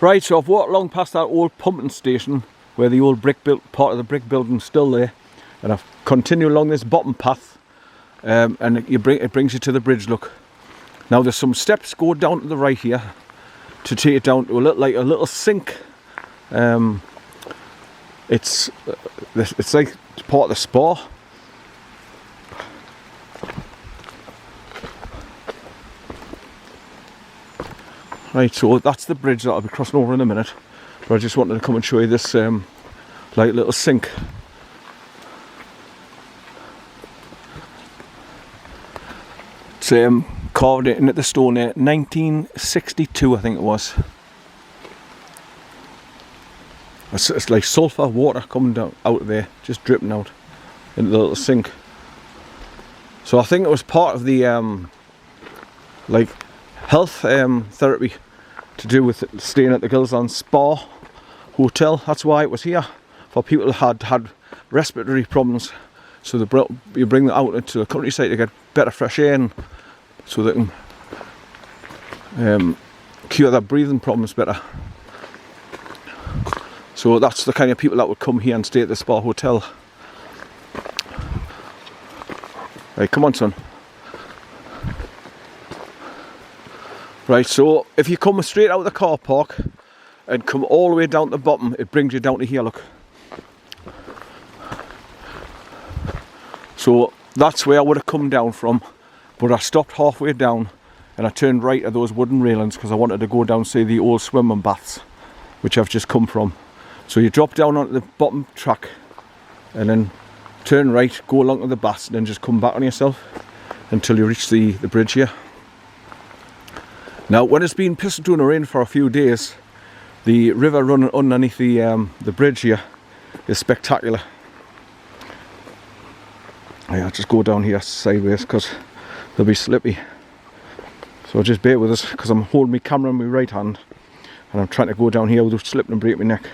Right, so I've walked along past that old pumping station where the old part of the brick building's still there, and I've continued along this bottom path, and it brings you to the bridge. Look, now there's some steps go down to the right here to take it down to a little sink. It's like it's part of the spa. Right, so that's the bridge that I'll be crossing over in a minute, but I just wanted to come and show you this like little sink. It's carved in at the stone there, 1962 I think it was. It's like sulphur water coming down out of there, just dripping out into the little sink. So I think it was part of the like health therapy to do with staying at the GILSLAND Spa Hotel. That's why it was here, for people who had respiratory problems. So you bring them out into the countryside to get better fresh air, and so they can cure their breathing problems better. So that's the kind of people that would come here and stay at the Spa Hotel. Right, come on son. Right, so if you come straight out of the car park and come all the way down to the bottom, it brings you down to here, look. So that's where I would have come down from, but I stopped halfway down and I turned right at those wooden railings because I wanted to go down, see the old swimming baths, which I've just come from. So you drop down onto the bottom track and then turn right, go along to the baths, and then just come back on yourself until you reach the bridge here. Now, when it's been pissing down rain for a few days, the river running underneath the bridge here is spectacular. I'll just go down here sideways because they'll be slippy. So just bear with us because I'm holding my camera in my right hand and I'm trying to go down here without slipping and break my neck.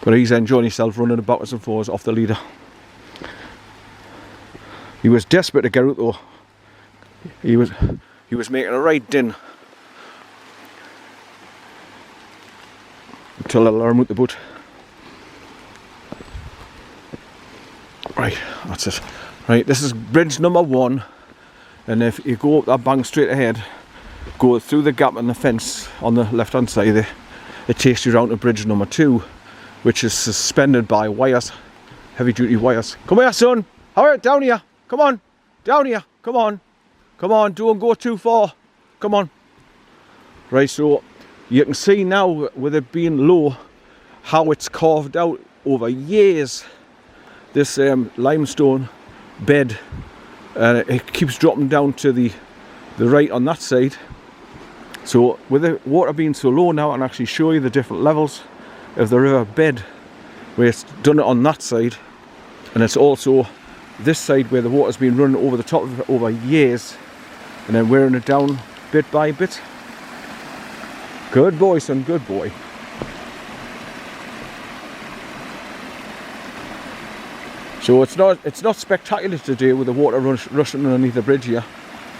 But he's enjoying himself running backwards and forwards off the leader. He was desperate to get out though. He was making a right din until I let him out the boat. Right, that's it. Right, this is bridge number 1, and if you go up that bank straight ahead, go through the gap in the fence on the left hand side there, it takes you down to bridge number 2, which is suspended by wires, heavy duty wires. Come here son, hurry, down here, come on, down here, come on. Come on, don't go too far. Come on. Right, so you can see now with it being low how it's carved out over years. This limestone bed, and it keeps dropping down to the right on that side. So with the water being so low now, I can actually show you the different levels of the river bed where it's done it on that side, and it's also this side where the water's been running over the top of it over years. And then wearing it down bit by bit. Good boy son, good boy. So it's not spectacular today with the water rushing underneath the bridge here,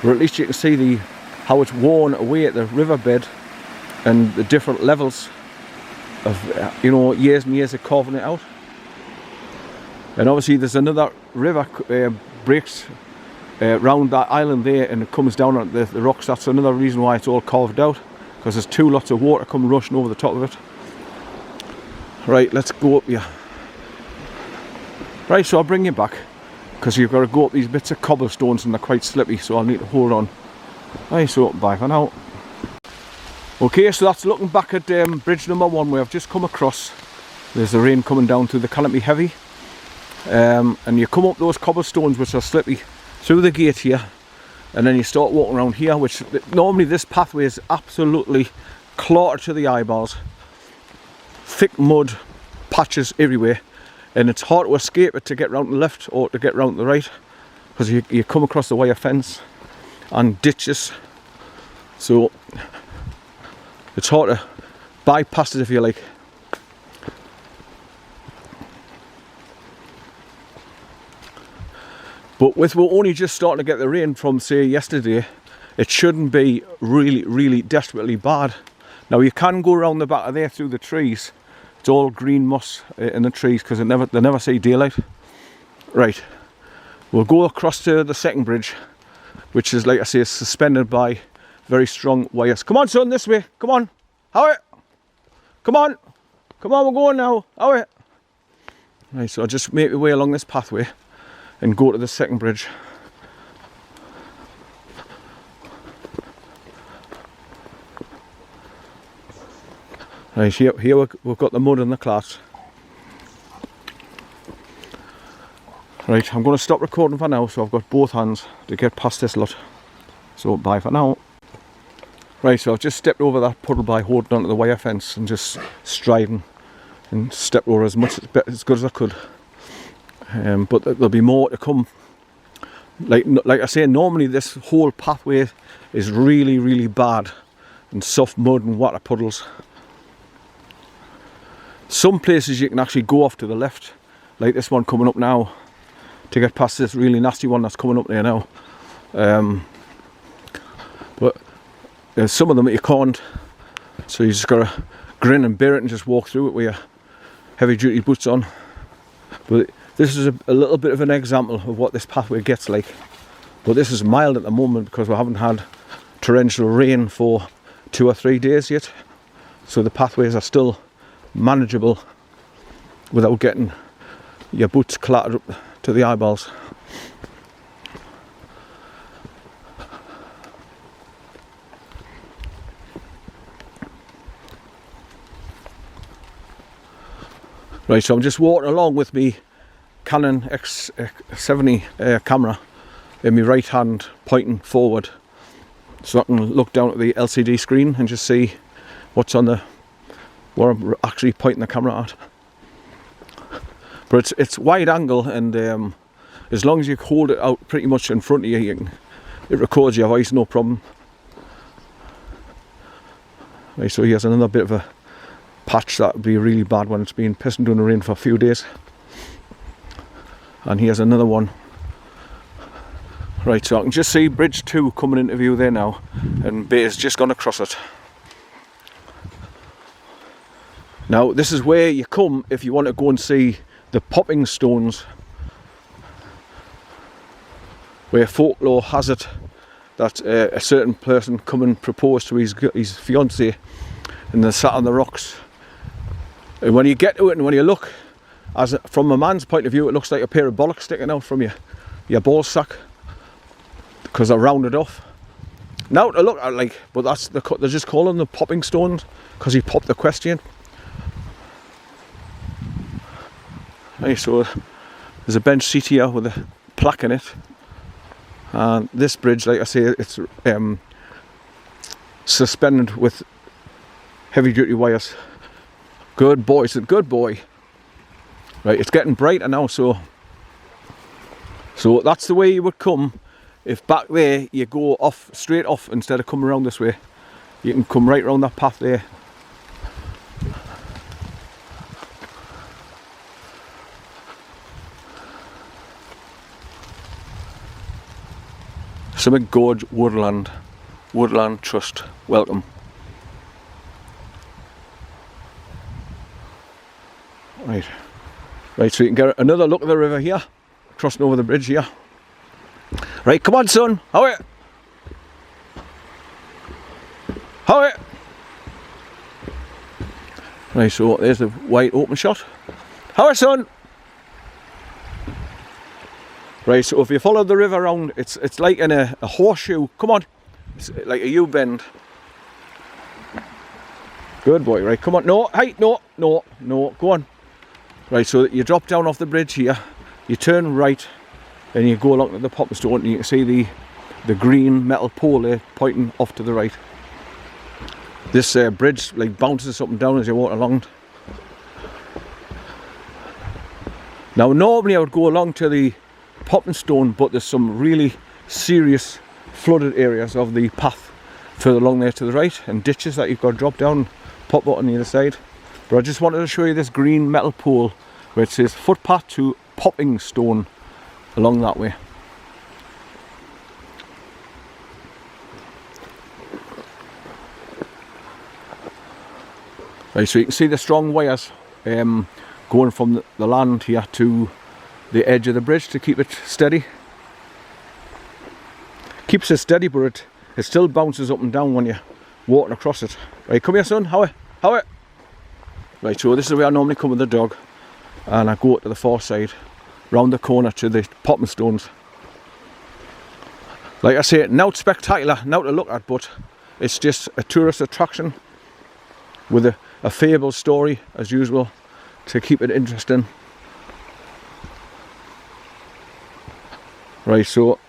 but at least you can see how it's worn away at the riverbed and the different levels of years and years of carving it out. And obviously there's another river breaks round that island there, and it comes down on the rocks. That's another reason why it's all carved out, because there's two lots of water coming rushing over the top of it. Right, let's go up here. Right, so I'll bring you back because you've got to go up these bits of cobblestones and they're quite slippy, so I'll need to hold on. Right, so bye for now. Okay, so that's looking back at bridge number 1 where I've just come across. There's the rain coming down through the canopy heavy, and you come up those cobblestones which are slippy through the gate here, and then you start walking around here, which normally this pathway is absolutely clotted to the eyeballs, thick mud patches everywhere, and it's hard to escape it to get round the left or to get round the right, because you come across the wire fence and ditches, so it's hard to bypass it if you like. But we're only just starting to get the rain from say yesterday, it shouldn't be really desperately bad. Now you can go around the back of there through the trees. It's all green moss in the trees because they never see daylight. Right, we'll go across to the second bridge, which is, like I say, suspended by very strong wires. Come on, son, this way. Come on. How it? Come on. Come on, we're going now. How it? Right, so I'll just make my way along this pathway and go to the second bridge. Right, here we've got the mud and the class. Right, I'm going to stop recording for now, so I've got both hands to get past this lot. So bye for now. Right, so I've just stepped over that puddle by holding onto the wire fence and just striding and stepped over as good as I could. But there'll be more to come. Like I say, normally this whole pathway is really bad and soft mud and water puddles. Some places you can actually go off to the left, like this one coming up now, to get past this really nasty one that's coming up there now. But there's some of them that you can't, so you just gotta grin and bear it and just walk through it with your heavy duty boots on. But this is a little bit of an example of what this pathway gets like. But this is mild at the moment because we haven't had torrential rain for 2 or 3 days yet, so the pathways are still manageable without getting your boots clattered up to the eyeballs. Right, so I'm just walking along with me Canon X70 camera in my right hand pointing forward, so I can look down at the LCD screen and just see what's on the, what I'm actually pointing the camera at. But it's wide angle, and as long as you hold it out pretty much in front of you, it records your voice no problem. Right, so here's another bit of a patch that would be really bad when it's been pissing down the rain for a few days. And here's another one. Right, so I can just see bridge 2 coming into view there now, and Bay's just gone across it. Now this is where you come if you want to go and see the popping stones, where folklore has it that a certain person come and proposed to his fiancée, and they sat on the rocks. And when you get to it and when you look, from a man's point of view, it looks like a pair of bollocks sticking out from your ball sack, because they're rounded off. Now to look at, like, but they're just calling them popping stones because he popped the question. Right, so there's a bench seat here with a plaque in it, and this bridge, like I say, it's suspended with heavy duty wires. Good boy, said good boy. Right, it's getting brighter now, so that's the way you would come if back there you go off, straight off, instead of coming around this way. You can come right around that path there. Summit Gorge Woodland Trust, welcome. Right, so you can get another look at the river here, crossing over the bridge here. Right, come on, son, how are you? How are you? Right, so there's the wide open shot. How are you, son? Right, so if you follow the river around, it's like in a horseshoe. Come on, it's like a U-bend. Good boy. Right, come on. No, hey, no, go on. Right, so you drop down off the bridge here, you turn right, and you go along to the popping stone, and you can see the green metal pole there pointing off to the right. This bridge like bounces up and down as you walk along. Now normally I would go along to the popping stone, but there's some really serious flooded areas of the path further along there to the right, and ditches that you've got to drop down, pop out on the other side. But I just wanted to show you this green metal pole where it says footpath to popping stone along that way. Right, so you can see the strong wires going from the land here to the edge of the bridge to keep it steady. Keeps it steady, but it still bounces up and down when you're walking across it. Right, come here, son. How are? Right, so this is where I normally come with the dog, and I go to the far side, round the corner to the popping stones. Like I say, not spectacular, not to look at, but it's just a tourist attraction with a fable story as usual to keep it interesting. Right, so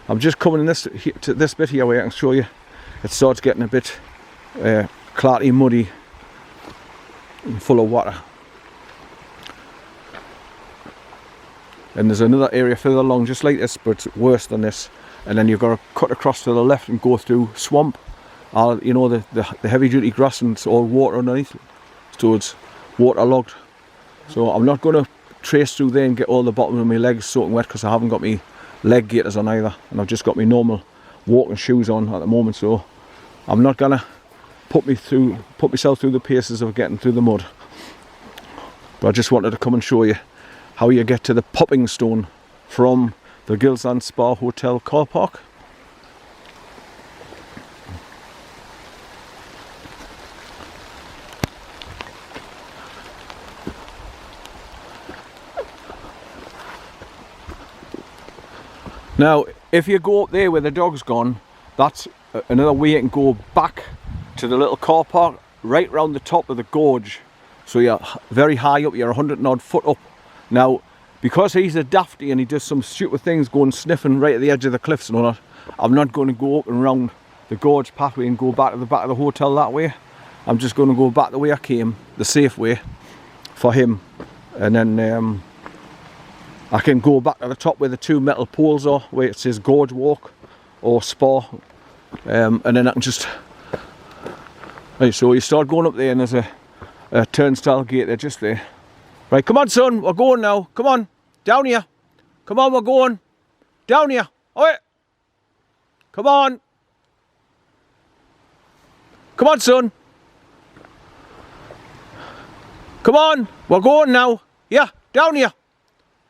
I'm just coming in to this bit here where I can show you it starts getting a bit clarty, muddy and full of water. And there's another area further along just like this, but it's worse than this. And then you've got to cut across to the left and go through swamp. You know, the heavy duty grass, and it's all water underneath, so it's waterlogged. So I'm not going to trace through there and get all the bottom of my legs soaking wet, because I haven't got my leg gaiters on either, and I've just got my normal walking shoes on at the moment, so I'm not going to put myself through the paces of getting through the mud. But I just wanted to come and show you how you get to the popping stone from the GILSLAND Spa Hotel car park. Now, if you go up there where the dog's gone, that's another way you can go back to the little car park, right round the top of the gorge. So you're very high up, you're 100 and odd foot up. Now, because he's a dafty and he does some stupid things, going sniffing right at the edge of the cliffs and all that, I'm not going to go up and round the gorge pathway and go back to the back of the hotel that way. I'm just going to go back the way I came, the safe way for him. And then I can go back to the top where the two metal poles are, where it says Gorge Walk or Spa. And then I can just... Right, so you start going up there and there's a turnstile gate there, just there. Right, come on son, we're going now. Come on, down here. Come on, we're going. Down here. Oi. Come on. Come on son. Come on, we're going now. Yeah, down here.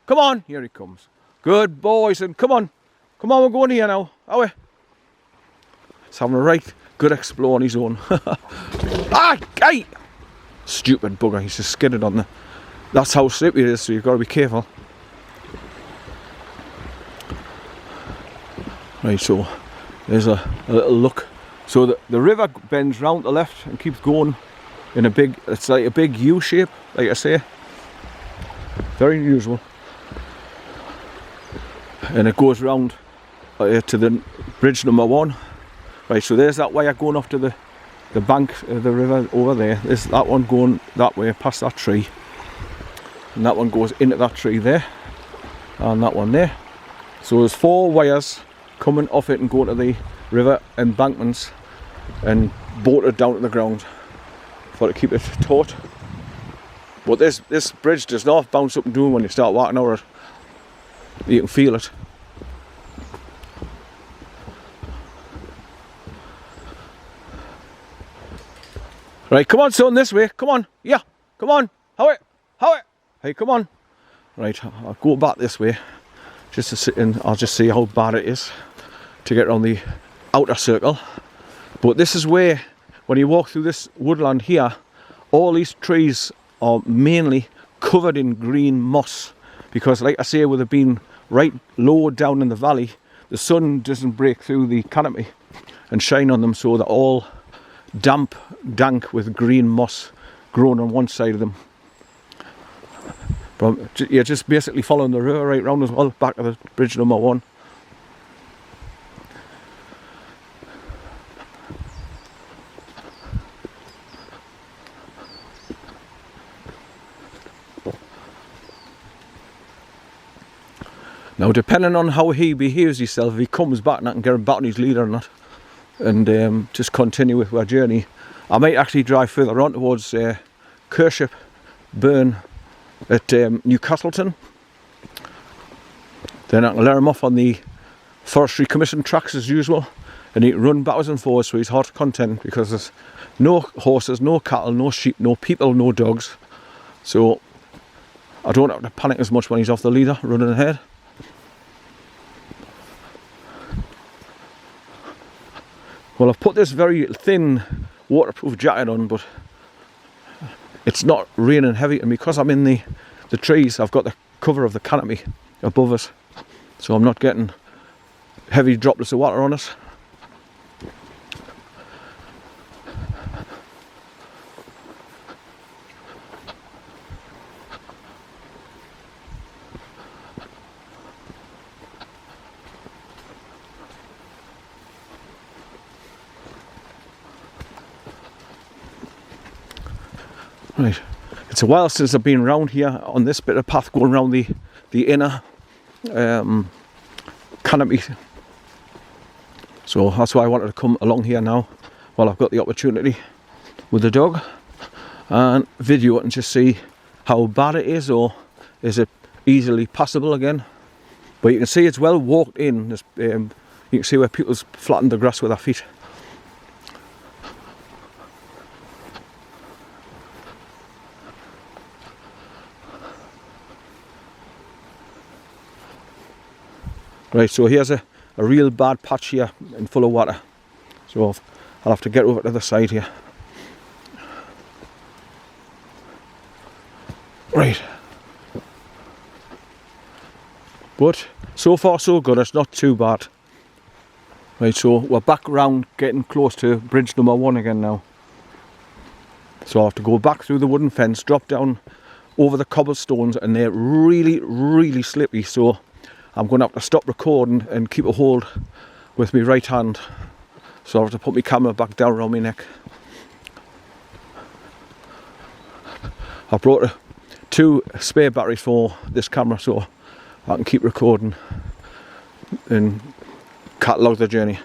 Come on, here he comes. Good boy, son. Come on. Come on, we're going here now. Oi. He's having a right good explore on his own. Ah, hey! Stupid bugger, he's just skidded on the... That's how slippery it is, so you've got to be careful. Right, so there's a little look. So the river bends round the left and keeps going in a big... It's like a big U shape, like I say. Very unusual. And it goes round to the bridge number 1. Right, so there's that wire going off to the bank of the river over there. There's that one going that way, past that tree. And that one goes into that tree there. And that one there. So there's 4 wires coming off it and going to the river embankments and bolted down to the ground for to keep it taut. But this bridge does not bounce up and down when you start walking over it. You can feel it. Right, come on son, this way, come on, yeah, come on, how it, hey, come on. Right, I'll go back this way, just to sit in, I'll just see how bad it is to get around the outer circle. But this is where, when you walk through this woodland here, all these trees are mainly covered in green moss. Because like I say, with it being right low down in the valley, the sun doesn't break through the canopy and shine on them, so they're all dank with green moss growing on one side of them. But you're just basically following the river right round as well, back to the bridge number 1. Now, depending on how he behaves himself, if he comes back and I can get him back on his lead or not, and just continue with our journey, I might actually drive further on towards Kership Burn at Newcastleton. Then I can let him off on the Forestry Commission tracks as usual, and he can run backwards and forwards, so he's hot content because there's no horses, no cattle, no sheep, no people, no dogs. So I don't have to panic as much when he's off the leader running ahead. Well, I've put this very thin waterproof jacket on, but it's not raining heavy, and because I'm in the trees, I've got the cover of the canopy above us, so I'm not getting heavy droplets of water on us. Right, it's a while since I've been around here on this bit of path going around the inner canopy, so that's why I wanted to come along here now while I've got the opportunity with the dog and video it and just see how bad it is, or is it easily passable again. But you can see it's well walked in. You can see where people's flattened the grass with their feet. Right, so here's a real bad patch here and full of water. So I'll have to get over to the side here. Right. But so far so good, it's not too bad. Right, so we're back around getting close to bridge number 1 again now. So I'll have to go back through the wooden fence, drop down over the cobblestones, and they're really, really slippy. So I'm going to have to stop recording and keep a hold with my right hand. So I have to put my camera back down around my neck. I brought 2 spare batteries for this camera so I can keep recording and catalogue the journey.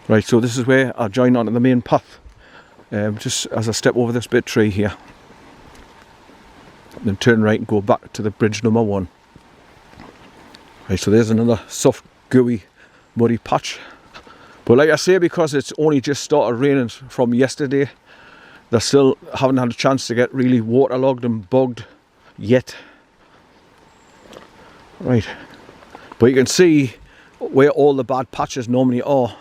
Right, so this is where I join onto the main path. Just as I step over this bit tree here. Then turn right and go back to the bridge number 1. Right, so there's another soft, gooey, muddy patch. But like I say, because it's only just started raining from yesterday, they still haven't had a chance to get really waterlogged and bogged yet. Right, but you can see where all the bad patches normally are.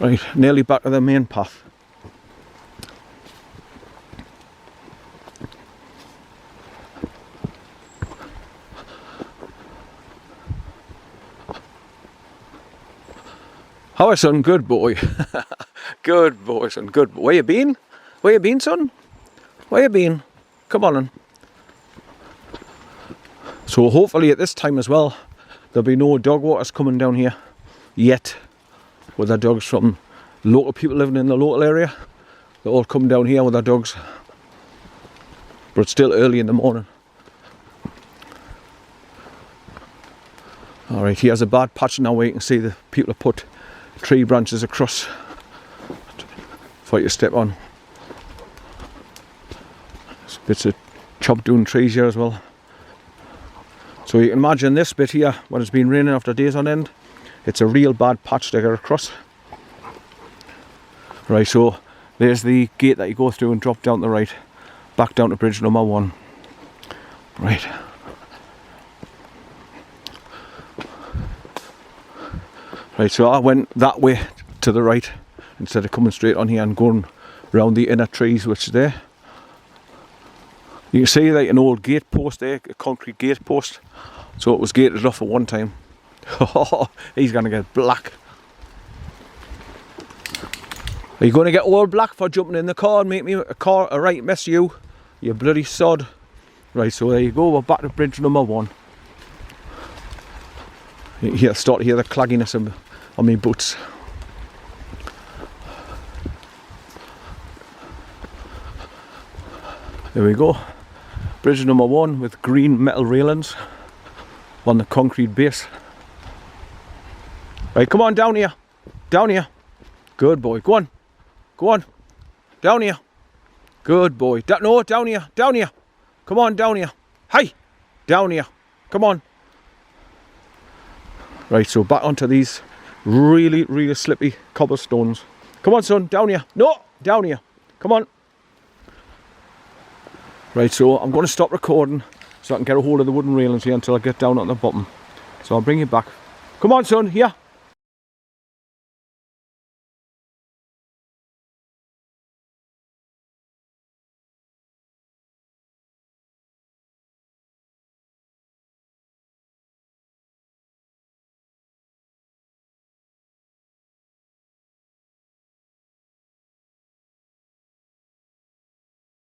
Right, nearly back to the main path. How are son? Good boy. Good boy, son. Good boy. Where you been? Where you been, son? Where you been? Come on. So hopefully at this time as well, there'll be no dog waters coming down here yet. With their dogs from local people living in the local area. They all come down here with their dogs. But it's still early in the morning. Alright, here's a bad patch now where you can see the people have put tree branches across for you to step on. There's bits of chopped down trees here as well. So you can imagine this bit here, when it's been raining after days on end, it's a real bad patch to get across. Right, so there's the gate that you go through and drop down to the right, back down to bridge number 1. Right. Right, so I went that way to the right instead of coming straight on here and going around the inner trees which is there. You can see like an old gate post there, a concrete gate post. So it was gated off at one time. Oh, he's going to get black. Are you going to get all black for jumping in the car and make me a right mess, you bloody sod? Right, so there you go, we're back to bridge number 1. You start to hear the clagginess on my boots. There we go. Bridge number 1 with green metal railings on the concrete base. Right, come on down here. Down here. Good boy. Go on. Go on. Down here. Good boy. No, down here. Down here. Come on, down here. Hi. Down here. Come on. Right, so back onto these really, really slippy cobblestones. Come on, son. Down here. No, down here. Come on. Right, so I'm going to stop recording so I can get a hold of the wooden railings here until I get down on the bottom. So I'll bring you back. Come on, son. Here.